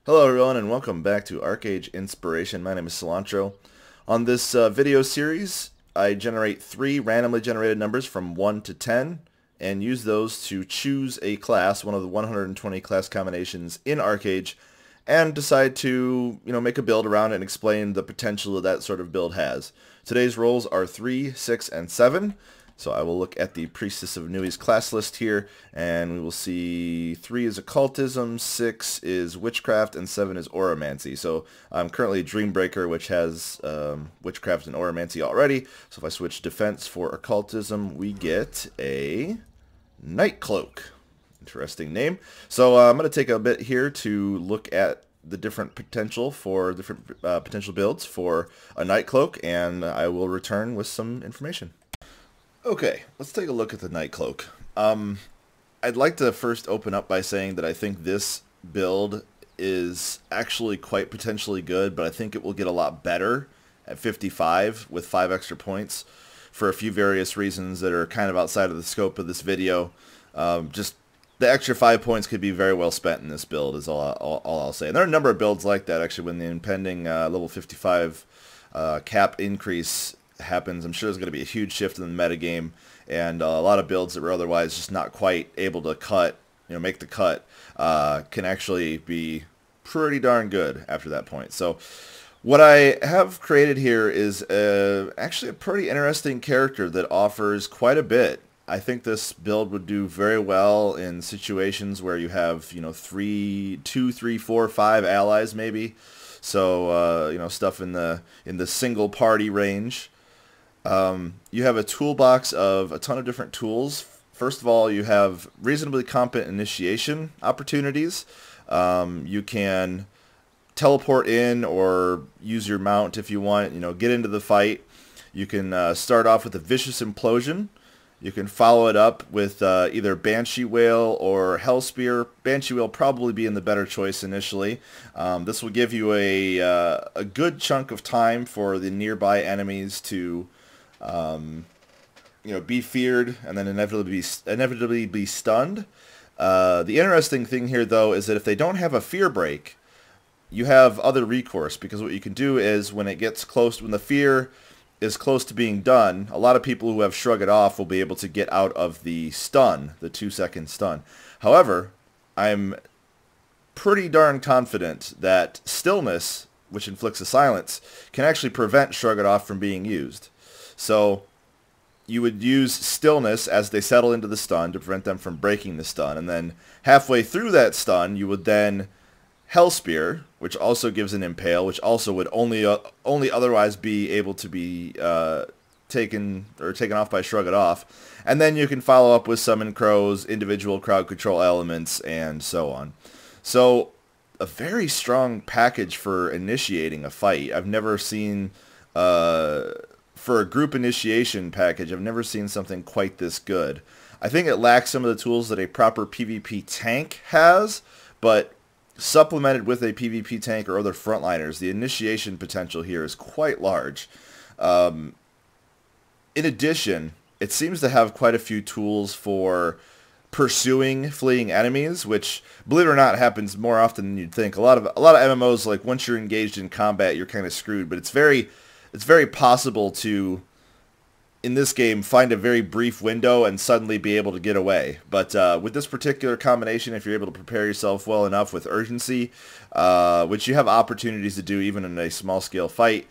Hello everyone and welcome back to ArcheAge Inspiration. My name is Cilantro. On this video series, I generate 3 randomly generated numbers from 1 to 10 and use those to choose a class, one of the 120 class combinations in ArcheAge, and decide to make a build around it and explain the potential that sort of build has. Today's rolls are 3, 6, and 7. So I will look at the Priestess of Nui's class list here, and we will see 3 is Occultism, 6 is Witchcraft, and 7 is Auramancy. So I'm currently Dreambreaker, which has Witchcraft and Auramancy already. So if I switch Defense for Occultism, we get a Nightcloak. Interesting name. So I'm going to take a bit here to look at the different potential for different potential builds for a Nightcloak, and I will return with some information. Okay, let's take a look at the Nightcloak. I'd like to first open up by saying that I think this build is actually quite potentially good, but I think it will get a lot better at 55 with 5 extra points for a few various reasons that are kind of outside of the scope of this video. Just the extra 5 points could be very well spent in this build is all I'll say. And there are a number of builds like that actually when the impending level 55 cap increase happens. I'm sure there's going to be a huge shift in the metagame, and a lot of builds that were otherwise just not quite able to make the cut, can actually be pretty darn good after that point. So what I have created here is actually a pretty interesting character that offers quite a bit. I think this build would do very well in situations where you have 2, 3, 4, 5 allies maybe. So stuff in the single party range. You have a toolbox of a ton of different tools. First of all, you have reasonably competent initiation opportunities. You can teleport in or use your mount if you want, get into the fight. You can start off with a vicious implosion. You can follow it up with either Banshee Whale or Hell Spear. Banshee Whale probably being the better choice initially. This will give you a good chunk of time for the nearby enemies to be feared and then inevitably be stunned. The interesting thing here, though, is that if they don't have a fear break, you have other recourse, because what you can do is when the fear is close to being done, a lot of people who have Shrug It Off will be able to get out of the stun, the 2-second stun. However, I'm pretty darn confident that Stillness, which inflicts a silence, can actually prevent Shrug It Off from being used. So you would use Stillness as they settle into the stun to prevent them from breaking the stun, and then halfway through that stun you would then Hell Spear, which also gives an impale, which also would only otherwise be able to be taken off by Shrug It Off, and then you can follow up with Summon Crows, individual crowd control elements, and so on. So a very strong package for initiating a fight. I've never seen for a group initiation package, I've never seen something quite this good. I think it lacks some of the tools that a proper PvP tank has, but supplemented with a PvP tank or other frontliners, the initiation potential here is quite large. In addition, it seems to have quite a few tools for pursuing fleeing enemies, which, believe it or not, happens more often than you'd think. A lot of MMOs, like once you're engaged in combat, you're kind of screwed, but it's very possible to, in this game, find a very brief window and suddenly be able to get away. But with this particular combination, if you're able to prepare yourself well enough with urgency, which you have opportunities to do even in a small-scale fight,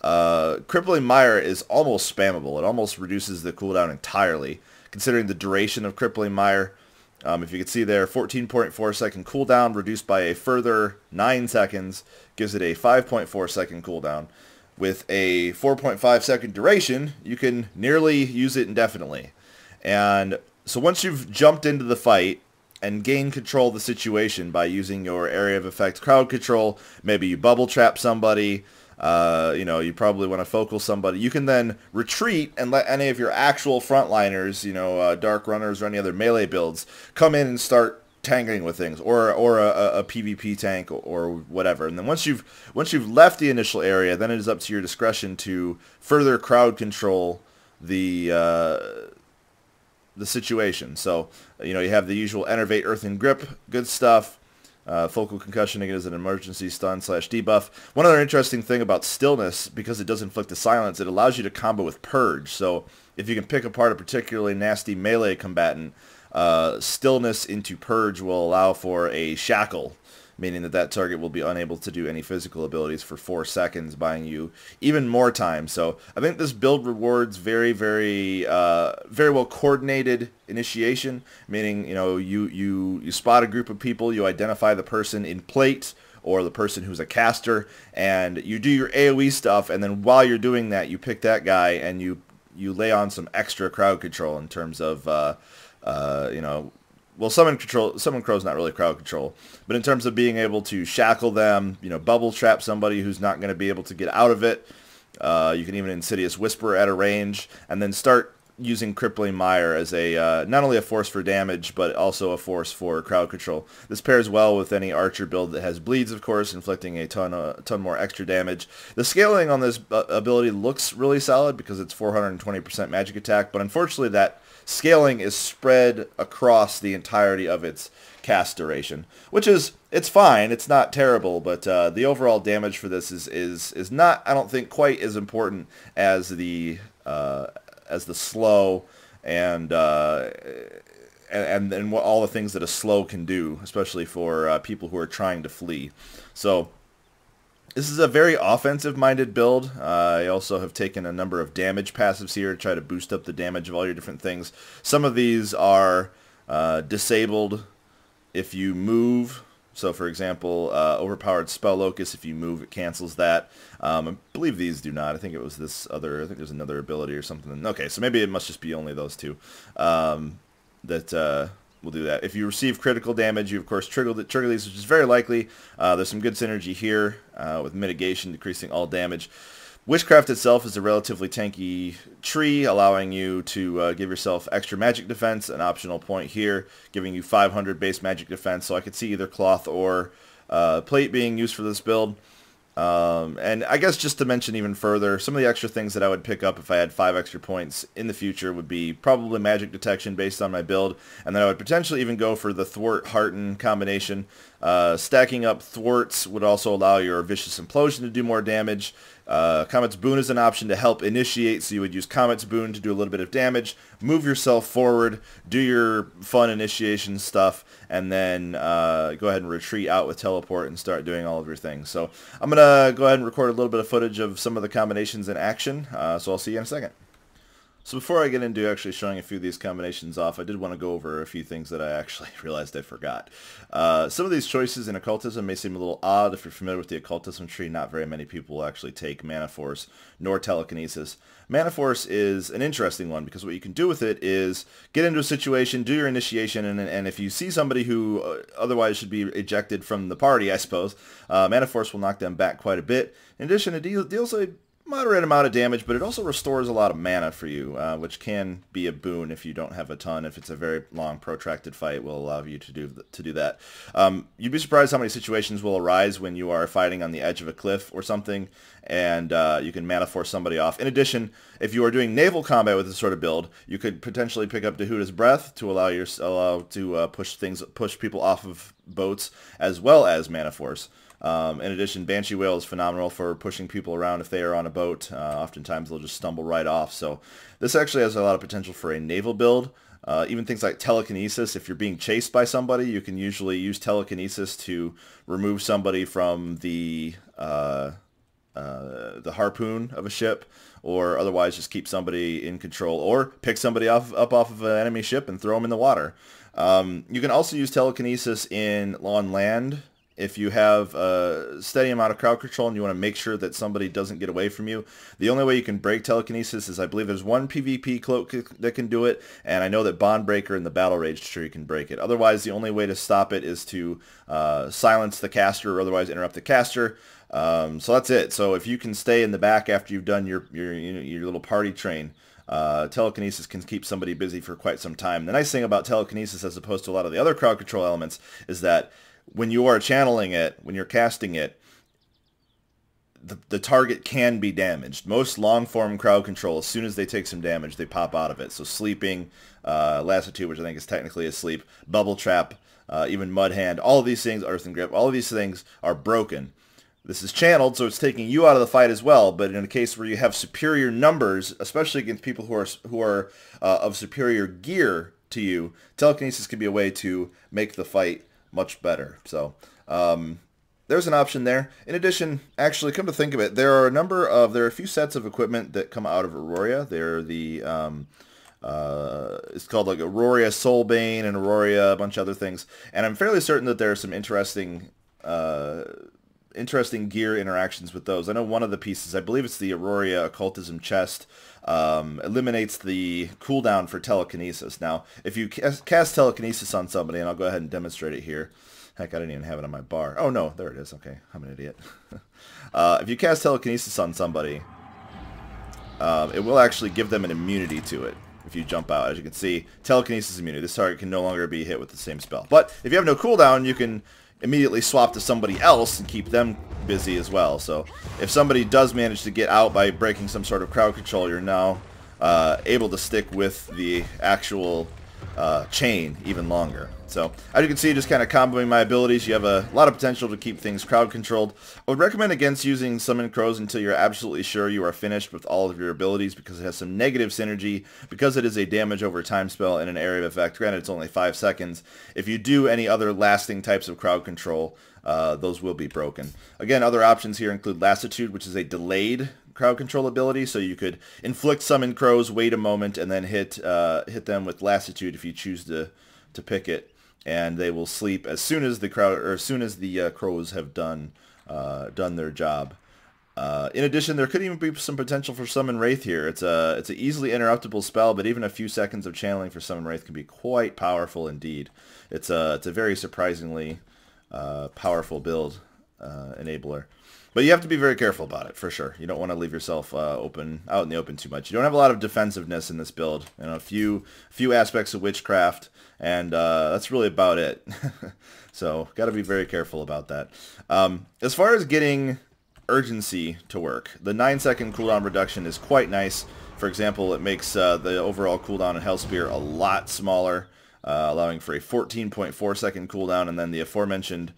Crippling Mire is almost spammable. It almost reduces the cooldown entirely, considering the duration of Crippling Mire. If you can see there, 14.4 second cooldown reduced by a further 9 seconds gives it a 5.4 second cooldown. With a 4.5 second duration, you can nearly use it indefinitely. And so once you've jumped into the fight and gained control of the situation by using your area of effect crowd control, maybe you bubble trap somebody, you probably want to focal somebody, you can then retreat and let any of your actual frontliners, Dark Runners or any other melee builds, come in and start tangling with things, or a PvP tank or whatever. And then once you've left the initial area, then it is up to your discretion to further crowd control the situation. So you have the usual Enervate, Earth and Grip, good stuff. Focal concussion again is an emergency stun / debuff. One other interesting thing about stillness, because it does inflict a silence, it allows you to combo with purge. So if you can pick apart a particularly nasty melee combatant, stillness into purge will allow for a shackle, meaning that that target will be unable to do any physical abilities for 4 seconds, buying you even more time. So I think this build rewards very well coordinated initiation, meaning, you know, you spot a group of people, you identify the person in plate or the person who's a caster, and you do your AoE stuff, and then while you're doing that, you pick that guy and you lay on some extra crowd control in terms of you know, well, summon crow's not really crowd control, but in terms of being able to shackle them, you know, bubble trap somebody who's not going to be able to get out of it. You can even Insidious Whisper at a range, and then start using Crippling Mire as a not only a force for damage, but also a force for crowd control. This pairs well with any archer build that has bleeds, of course, inflicting a ton more extra damage. The scaling on this ability looks really solid because it's 420% magic attack, but unfortunately that scaling is spread across the entirety of its cast duration, which is, it's fine, it's not terrible, but the overall damage for this is not, I don't think, quite as important as the slow and what all the things that a slow can do, especially for people who are trying to flee. So this is a very offensive-minded build. I also have taken a number of damage passives here to try to boost up the damage of all your different things. Some of these are disabled if you move. So, for example, overpowered Spell Locus, if you move, it cancels that. I believe these do not. I think it was this other, I think there's another ability or something. Okay, so maybe it must just be only those two that will do that. If you receive critical damage, you, of course, trigger these, which is very likely. There's some good synergy here with mitigation, decreasing all damage. Witchcraft itself is a relatively tanky tree, allowing you to give yourself extra magic defense, an optional point here, giving you 500 base magic defense. So I could see either cloth or plate being used for this build. And I guess just to mention even further, some of the extra things that I would pick up if I had 5 extra points in the future would be probably magic detection based on my build, and then I would potentially even go for the Thwart Hearten combination. Stacking up thwarts would also allow your Vicious Implosion to do more damage. Comet's Boon is an option to help initiate, so you would use Comet's Boon to do a little bit of damage, move yourself forward, do your fun initiation stuff, and then go ahead and retreat out with Teleport and start doing all of your things. So I'm going to go ahead and record a little bit of footage of some of the combinations in action, so I'll see you in a second. So before I get into actually showing a few of these combinations off, I did want to go over a few things that I actually realized I forgot. Some of these choices in Occultism may seem a little odd. If you're familiar with the Occultism tree, not very many people will actually take Mana Force nor Telekinesis. Mana Force is an interesting one because what you can do with it is get into a situation, do your initiation, and if you see somebody who otherwise should be ejected from the party, I suppose, Mana Force will knock them back quite a bit. In addition, it deals a moderate amount of damage, but it also restores a lot of mana for you, which can be a boon if you don't have a ton. If it's a very long, protracted fight, it will allow you to do that. You'd be surprised how many situations will arise when you are fighting on the edge of a cliff or something, and you can mana force somebody off. In addition, if you are doing naval combat with this sort of build, you could potentially pick up Dahuta's Breath to allow to push people off of boats, as well as mana force. In addition, Banshee Whale is phenomenal for pushing people around if they are on a boat. Oftentimes they'll just stumble right off. So this actually has a lot of potential for a naval build. Even things like Telekinesis, if you're being chased by somebody, you can usually use Telekinesis to remove somebody from the harpoon of a ship, or otherwise just keep somebody in control, or pick somebody up off of an enemy ship and throw them in the water. You can also use Telekinesis on land. If you have a steady amount of crowd control and you want to make sure that somebody doesn't get away from you, the only way you can break Telekinesis is, I believe there's one PvP cloak that can do it, and I know that Bondbreaker and the Battle Rage tree can break it. Otherwise, the only way to stop it is to silence the caster or otherwise interrupt the caster. So that's it. So if you can stay in the back after you've done your little party train, Telekinesis can keep somebody busy for quite some time. The nice thing about Telekinesis, as opposed to a lot of the other crowd control elements, is that when you are channeling it, when you're casting it, the target can be damaged. Most long-form crowd control, as soon as they take some damage, they pop out of it. So sleeping, lassitude, which I think is technically a sleep, bubble trap, even Mud Hand, all of these things, Earthen Grip, all of these things are broken. This is channeled, so it's taking you out of the fight as well. But in a case where you have superior numbers, especially against people who are of superior gear to you, telekinesis can be a way to make the fight much better. So there's an option there. In addition, actually, come to think of it, there are a few sets of equipment that come out of Aurora. They're the it's called like Aurora Soulbane and Aurora, a bunch of other things. And I'm fairly certain that there are some interesting gear interactions with those. I know one of the pieces, I believe it's the Aurora Occultism Chest, eliminates the cooldown for telekinesis. Now, if you cast telekinesis on somebody, and I'll go ahead and demonstrate it here. Heck, I didn't even have it on my bar. Oh no, there it is. Okay, I'm an idiot. If you cast telekinesis on somebody, it will actually give them an immunity to it. If you jump out, as you can see, telekinesis immunity. This target can no longer be hit with the same spell. But if you have no cooldown, you can immediately swap to somebody else and keep them busy as well. So if somebody does manage to get out by breaking some sort of crowd control, you're now able to stick with the actual chain even longer. So as you can see, just kind of comboing my abilities, you have a lot of potential to keep things crowd controlled. I would recommend against using Summon Crows until you're absolutely sure you are finished with all of your abilities, because it has some negative synergy, because it is a damage over time spell in an area of effect. Granted, it's only 5 seconds. If you do any other lasting types of crowd control, those will be broken. Again, other options here include Lassitude, which is a delayed crowd control ability, so you could inflict Summon Crows, wait a moment, and then hit them with Lassitude if you choose to pick it, and they will sleep as soon as the crows have done their job. In addition, there could even be some potential for Summon Wraith here. It's an easily interruptible spell, but even a few seconds of channeling for Summon Wraith can be quite powerful indeed. It's a very surprisingly powerful build enabler. But you have to be very careful about it, for sure. You don't want to leave yourself out in the open too much. You don't have a lot of defensiveness in this build. You know, a few aspects of witchcraft, and that's really about it. So, got to be very careful about that. As far as getting urgency to work, the 9-second cooldown reduction is quite nice. For example, it makes the overall cooldown in Hellspear a lot smaller, allowing for a 14.4 second cooldown, and then the aforementioned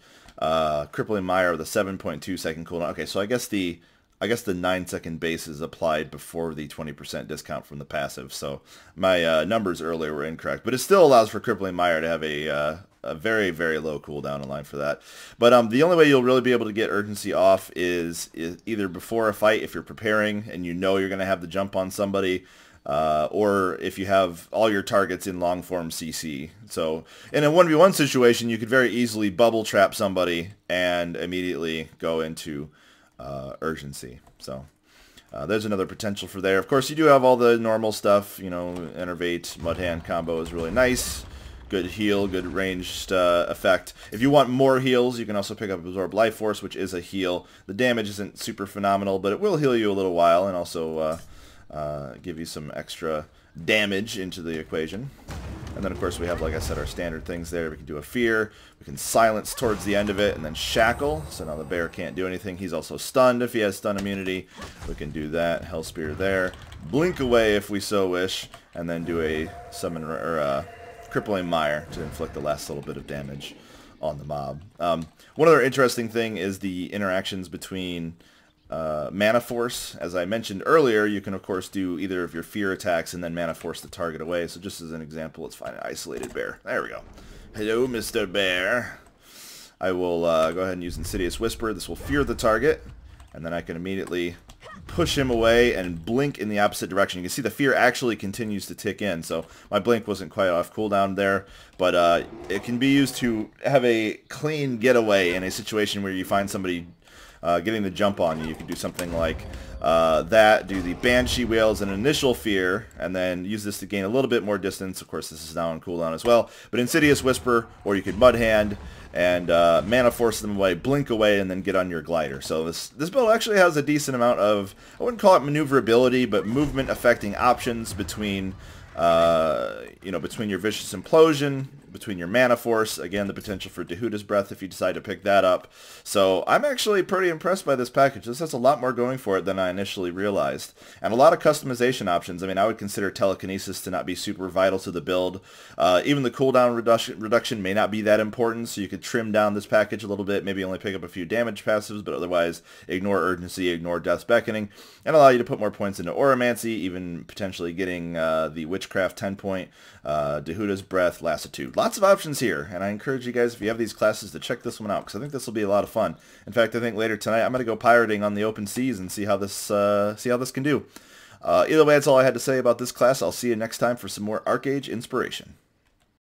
Crippling Mire with a 7.2 second cooldown. Okay, so I guess the 9-second base is applied before the 20% discount from the passive. So my numbers earlier were incorrect, but it still allows for Crippling Mire to have a very, very low cooldown in line for that. But the only way you'll really be able to get urgency off is either before a fight if you're preparing and you know you're going to have the jump on somebody, or if you have all your targets in long form CC. So in a 1v1 situation, you could very easily bubble trap somebody and immediately go into urgency. So there's another potential for there. Of course, you do have all the normal stuff. You know, Enervate, Mud Hand combo is really nice. Good heal, good ranged effect. If you want more heals, you can also pick up Absorb Life Force, which is a heal. The damage isn't super phenomenal, but it will heal you a little while and also give you some extra damage into the equation. And then, of course, we have, like I said, our standard things there. We can do a Fear. We can Silence towards the end of it, and then Shackle. So now the bear can't do anything. He's also stunned if he has stun immunity. We can do that. Hellspear there. Blink Away if we so wish, and then do a Summon or Crippling Mire to inflict the last little bit of damage on the mob. One other interesting thing is the interactions between Mana Force. As I mentioned earlier, you can of course do either of your Fear attacks and then Mana Force the target away. So just as an example, let's find an isolated bear. There we go. Hello, Mr. Bear. I will go ahead and use Insidious Whisper. This will fear the target, and then I can immediately push him away and blink in the opposite direction. You can see the fear actually continues to tick in, so my blink wasn't quite off cooldown there, but it can be used to have a clean getaway in a situation where you find somebody getting the jump on you. You can do something like that, do the Banshee Wail as an initial fear, and then use this to gain a little bit more distance. Of course, this is now on cooldown as well, but Insidious Whisper, or you could Mud Hand and Mana Force them away, blink away, and then get on your glider. So this build actually has a decent amount of, I wouldn't call it maneuverability, but movement affecting options between between your Vicious Implosion, between your Mana Force, again, the potential for Dehuda's Breath if you decide to pick that up. So I'm actually pretty impressed by this package. This has a lot more going for it than I initially realized. And a lot of customization options. I mean, I would consider Telekinesis to not be super vital to the build. Even the cooldown reduction may not be that important, so you could trim down this package a little bit, maybe only pick up a few damage passives, but otherwise ignore Urgency, ignore Death's Beckoning, and allow you to put more points into Auramancy, even potentially getting the Witchcraft 10-point, Dehuda's Breath, Lassitude. Lots of options here, and I encourage you guys, if you have these classes, to check this one out, because I think this will be a lot of fun. In fact, I think later tonight I'm going to go pirating on the open seas and see how this can do. Either way, that's all I had to say about this class. I'll see you next time for some more ArcheAge inspiration.